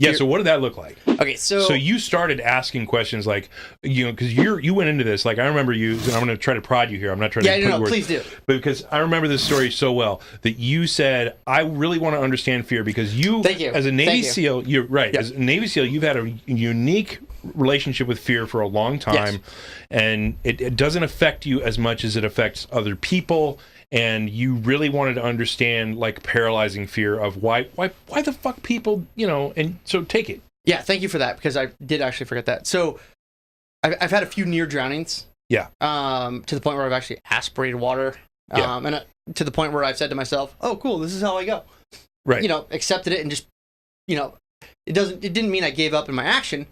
Yeah, so what did that look like? Okay, so you started asking questions like, because you went into this, like, I remember you, and I'm going to try to prod you here. I'm not trying to put words. Please do. But because I remember this story so well, that you said, I really want to understand fear, because Thank you. As a Navy SEAL, you're right, as a Navy SEAL, you've had a unique relationship with fear for a long time, and it doesn't affect you as much as it affects other people. And you really wanted to understand, like, paralyzing fear of why the fuck people, and so take it. Yeah, thank you for that, because I did actually forget that. So I've had a few near drownings. Yeah. To the point where I've actually aspirated water. And to the point where I've said to myself, oh, cool, this is how I go. Right. Accepted it and just, it didn't mean I gave up in my action,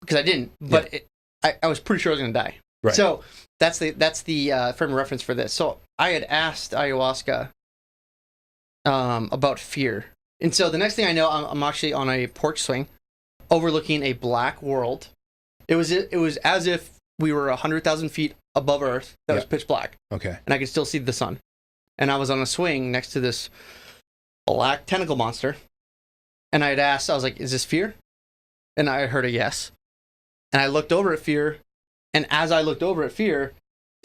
because I didn't, but I was pretty sure I was going to die. Right. So that's the frame of reference for this. So I had asked ayahuasca about fear. And so the next thing I know, I'm actually on a porch swing overlooking a black world. It was as if we were 100,000 feet above Earth that was pitch black. Okay. And I could still see the sun. And I was on a swing next to this black tentacle monster. And I had asked, I was like, is this fear? And I heard a yes. And I looked over at fear. And as I looked over at fear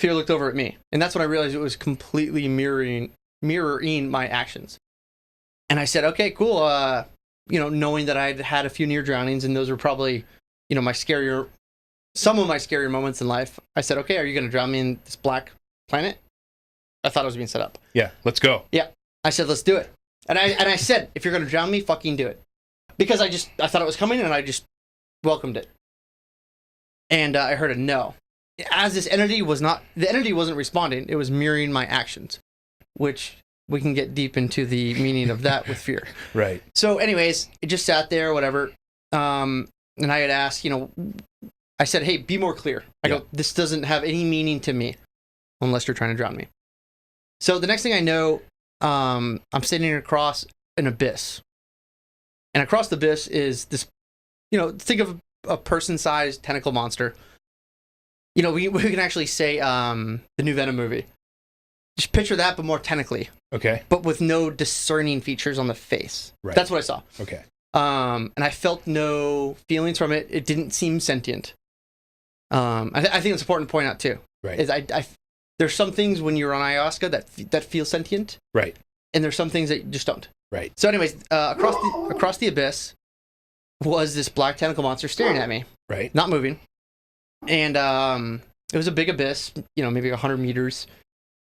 looked over at me. And that's when I realized it was completely mirroring my actions. And I said, okay, cool. Knowing that I'd had a few near drownings, and those were probably, some of my scarier moments in life. I said, okay, are you going to drown me in this black planet? I thought it was being set up. Yeah, let's go. Yeah. I said, let's do it. And I said, if you're going to drown me, fucking do it. Because I thought it was coming, and I just welcomed it. And I heard a no. As this entity the entity wasn't responding, it was mirroring my actions, which we can get deep into the meaning of that with fear. Right. So anyways, it just sat there, whatever. And I had asked, I said, hey, be more clear. I go, this doesn't have any meaning to me unless you're trying to drown me. So the next thing I know, I'm sitting across an abyss. And across the abyss is this, think of a person-sized tentacle monster. We can actually say the new Venom movie. Just picture that, but more tentacly. Okay. But with no discerning features on the face. Right. That's what I saw. Okay. And I felt no feelings from it. It didn't seem sentient. I think it's important to point out too. Right. Is there's some things when you're on ayahuasca that feel sentient. Right. And there's some things that just don't. Right. So, anyways, across the abyss was this black tentacle monster staring at me. Right. Not moving. And it was a big abyss, maybe 100 meters.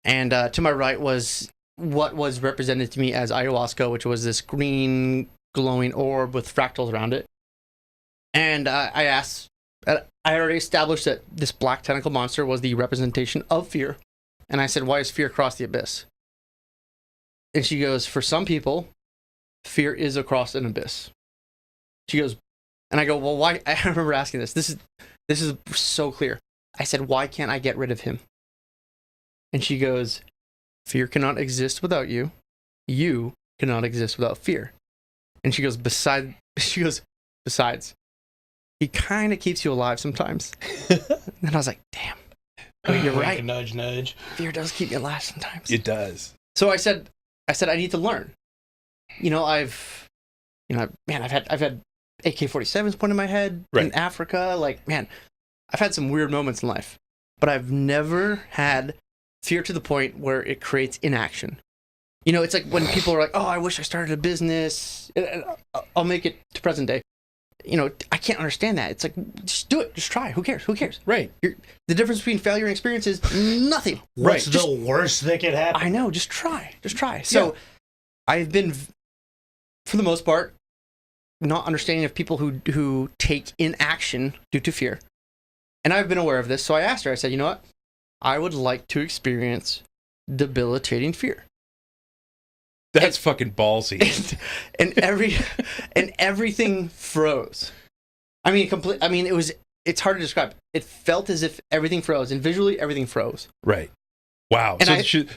And to my right was what was represented to me as ayahuasca, which was this green glowing orb with fractals around it. And I asked, I already established that this black tentacle monster was the representation of fear. And I said, why is fear across the abyss? And she goes, for some people, fear is across an abyss. She goes, and I go, well, why? I remember asking this. This is so clear. I said, why can't I get rid of him? And she goes, fear cannot exist without you. You cannot exist without fear. And she goes, besides, he kind of keeps you alive sometimes. And I was like, damn, you're right. Nudge, nudge. Fear does keep me alive sometimes. It does. So I said, I need to learn. I've had AK-47s pointed in my head in Africa. Like, man, I've had some weird moments in life, but I've never had fear to the point where it creates inaction. It's like when people are like, oh, I wish I started a business. I'll make it to present day. I can't understand that. It's like, just do it. Just try. Who cares? Right. The difference between failure and experience is nothing. What's the worst that could happen? I know. Just try. So I've been, for the most part, not understanding of people who take inaction due to fear. And I've been aware of this. So I asked her, I said, you know what? I would like to experience debilitating fear. That's fucking ballsy. And everything froze. It's hard to describe. It felt as if everything froze, and visually everything froze. Right. Wow. And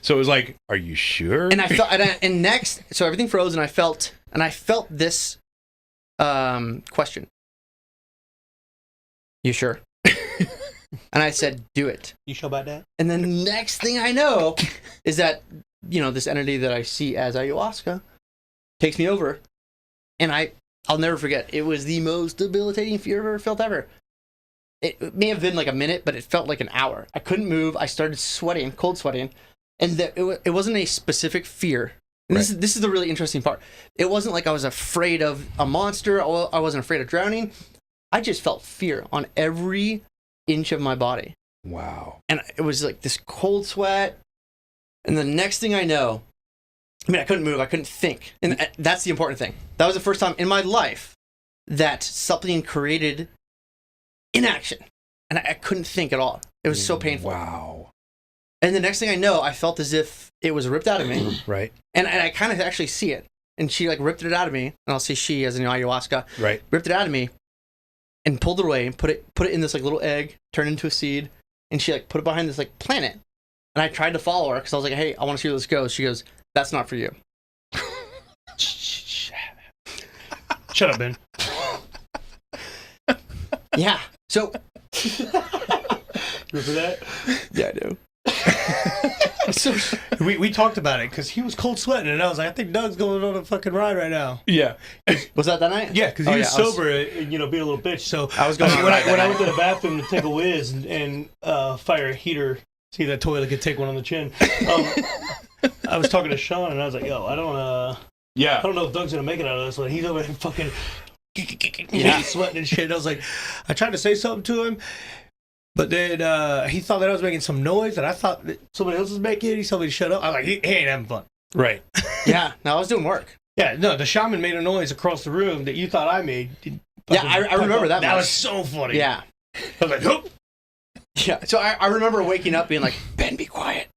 so it was like, are you sure? And I felt, and next, so everything froze, and I felt this question. You sure? And I said, do it. You sure about that? And then the next thing I know is that, this entity that I see as ayahuasca takes me over, and I I'll never forget. It was the most debilitating fear I've ever felt ever. It may have been like a minute, but it felt like an hour. I couldn't move. I started sweating, cold sweating. And it wasn't a specific fear. And Right. this is the really interesting part. It wasn't like I was afraid of a monster. I wasn't afraid of drowning. I just felt fear on every inch of my body. Wow. And it was like this cold sweat. And the next thing I know, I mean, I couldn't move. I couldn't think. And that's the important thing. That was the first time in my life that something created inaction. And I couldn't think at all. It was so painful. Wow. And the next thing I know, I felt as if it was ripped out of me. Right. And I kind of actually see it. And she like ripped it out of me. And I'll say she as in ayahuasca. Right. Ripped it out of me and pulled it away and put it in this like little egg, turned into a seed. And she like put it behind this like planet. And I tried to follow her because I was like, hey, I want to see where this goes. She goes, that's not for you. Shut up, Ben. Yeah. So. Remember that? Yeah, I do. So, We talked about it because he was cold sweating, and I was like, I think Doug's going on a fucking ride right now. Yeah. was that night? Yeah, because he Oh, was yeah, I was- sober, and, being a little bitch. So I was going on a when ride that I night. went to the bathroom to take a whiz and fire a heater, see that toilet could take one on the chin. I was talking to Sean, and I was like, yo, I don't know if Doug's gonna make it out of this one. He's over there fucking sweating and shit. I was like, I tried to say something to him, but then he thought that I was making some noise, and I thought that somebody else was making it. He told me to shut up. I was like, he ain't having fun. Right. Yeah. No, I was doing work. Yeah, no, the shaman made a noise across the room that you thought I made. Yeah, I remember that That much. was so funny. Yeah. I was like, oh. Yeah. So I remember waking up being like, Ben, be quiet.